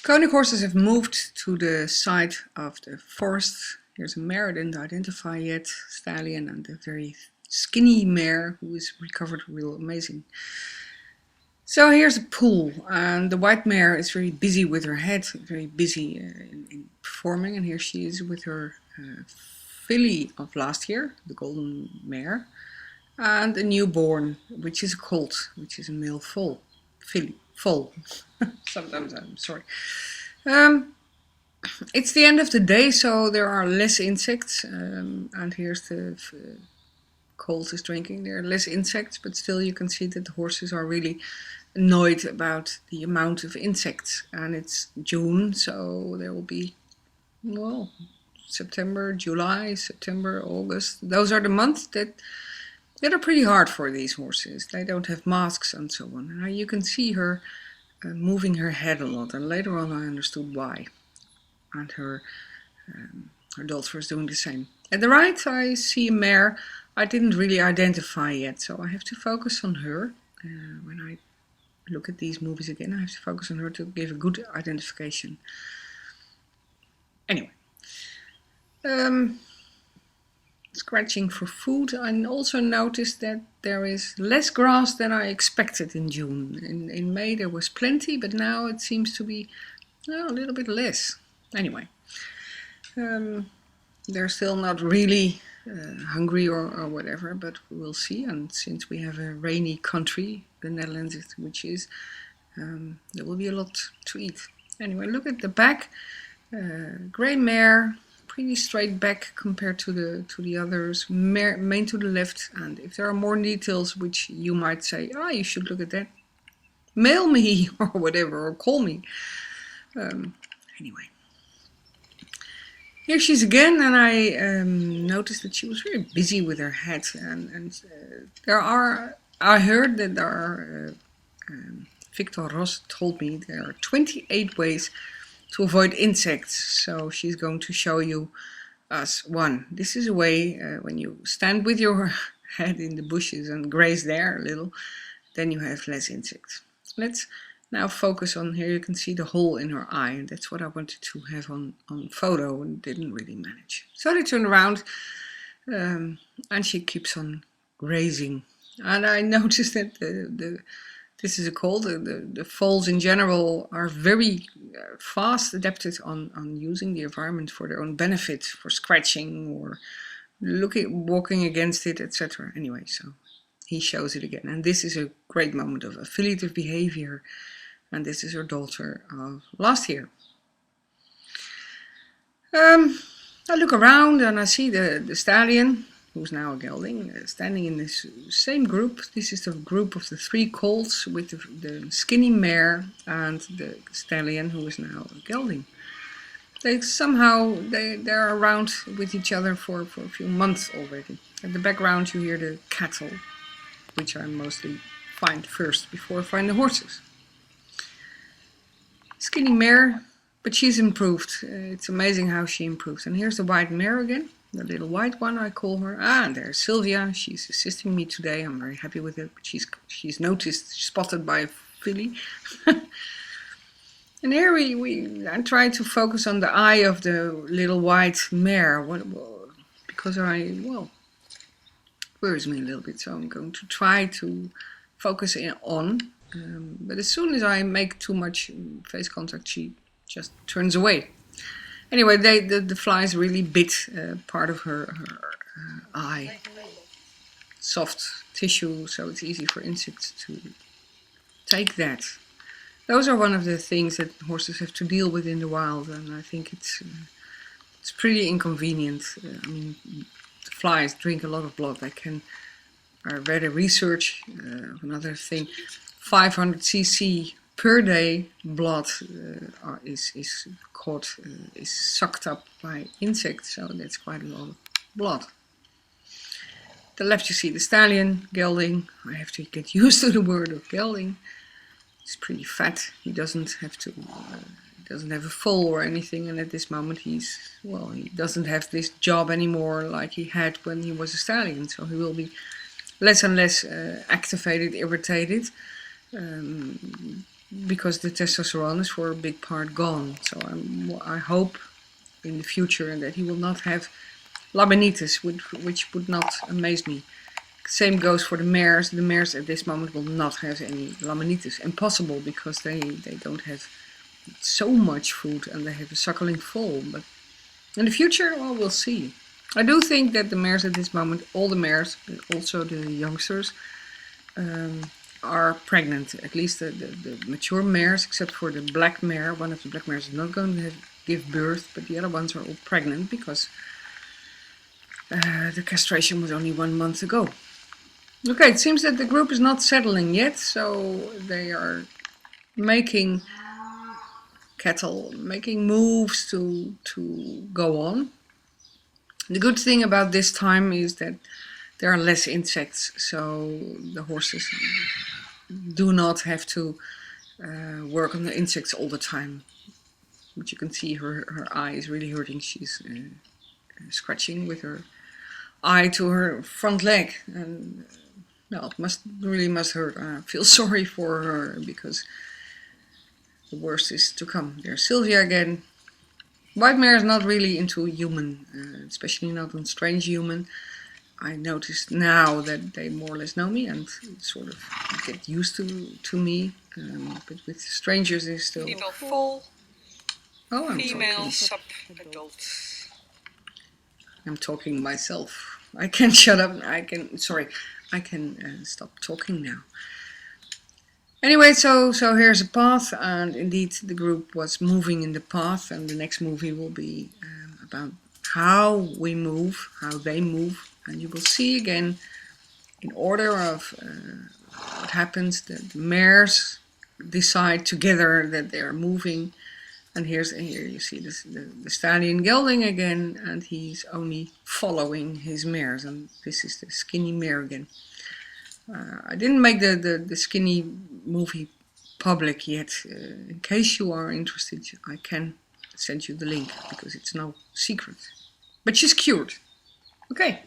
Konik horses have moved to the side of the forest. Here's a mare I didn't identify yet, stallion, and a very skinny mare who is recovered real amazing. So here's a pool, and the white mare is very busy with her head, very busy in performing, and here she is with her filly of last year, the golden mare, and a newborn, which is a colt, which is a male foal, filly, foal. Sometimes I'm sorry. It's the end of the day, so there are less insects, and here's the colt is drinking. There are less insects, but still you can see that the horses are really annoyed about the amount of insects, and it's June, so there will be, well, September, July, September, August. Those are the months that are pretty hard for these horses. They don't have masks and so on. Now you can see her moving her head a lot, and later on I understood why. And her daughter is doing the same. At the right I see a mare I didn't really identify yet, so I have to focus on her. When I look at these movies again, I have to focus on her to give a good identification. Anyway, scratching for food. I also noticed that there is less grass than I expected in June. In May there was plenty, but now it seems to be a little bit less. Anyway, they're still not really hungry or whatever, but we will see. And since we have a rainy country, the Netherlands, which is, there will be a lot to eat. Anyway, look at the back. Grey mare, pretty straight back compared to the others. Mane to the left, and if there are more details which you might say, you should look at that, mail me or whatever, or call me. Anyway. Here she is again, and I noticed that she was very busy with her head, and I heard that there are, Victor Ross told me there are 28 ways to avoid insects, so she's going to show you us one. This is a way, when you stand with your head in the bushes and graze there a little, then you have less insects. Let's now focus on, here you can see the hole in her eye, and that's what I wanted to have on photo and didn't really manage. So they turn around and she keeps on grazing. And I noticed that this is a colt. The foals in general are very fast adapted on using the environment for their own benefit, for scratching or walking against it, etc. Anyway, so he shows it again. And this is a great moment of affiliative behavior. And this is her daughter of last year. I look around and I see the stallion, who's now a gelding, standing in this same group. This is the group of the 3 colts with the skinny mare and the stallion, who is now a gelding. They're around with each other for a few months already. In the background you hear the cattle, which I mostly find first before I find the horses. Skinny mare, but she's improved. It's amazing how she improves. And here's the white mare again, the little white one I call her. And there's Sylvia. She's assisting me today. I'm very happy with it. But she's spotted by a filly. And here I try to focus on the eye of the little white mare. Because worries me a little bit. So I'm going to try to focus on. But as soon as I make too much face contact, she just turns away. Anyway, the flies really bit part of her eye. Soft tissue, so it's easy for insects to take that. Those are one of the things that horses have to deal with in the wild, and I think it's pretty inconvenient. I mean, the flies drink a lot of blood. I read a research of another thing. 500 cc per day blood is sucked up by insects, so that's quite a lot of blood. The left you see the stallion, gelding. I have to get used to the word of gelding. He's pretty fat. He doesn't have a foal or anything, and at this moment he doesn't have this job anymore like he had when he was a stallion, so he will be less and less activated, irritated. because the testosterone is for a big part gone. So I hope in the future that he will not have laminitis, which would not amaze me. Same goes for the mares. The mares at this moment will not have any laminitis. Impossible, because they don't have so much food and they have a suckling foal. But in the future, well, we'll see. I do think that the mares at this moment, all the mares, also the youngsters, are pregnant. At least the mature mares, except for the black mare. One of the black mares is not going to give birth, but the other ones are all pregnant because the castration was only 1 month ago. Okay, it seems that the group is not settling yet, so they are making moves to go on. The good thing about this time is that there are less insects, so the horses do not have to work on the insects all the time. But you can see her eye is really hurting. She's scratching with her eye to her front leg, and well, it really must hurt. I feel sorry for her because the worst is to come. There's Sylvia again. White mare is not really into human, especially not on strange human. I noticed now that they more or less know me and sort of get used to me. But with strangers, they still. Female foal. Oh, I'm female talking. sub-adult. I'm talking myself. I can shut up. I can stop talking now. Anyway, so here's a path, and indeed the group was moving in the path, and the next movie will be about how we move, how they move, and you will see again in order of what happens. The mares decide together that they are moving, and here you see the stallion gelding again, and he's only following his mares, and this is the skinny mare again. I didn't make the skinny movie public yet. In case you are interested, I can send you the link because it's no secret. But she's cute. Okay.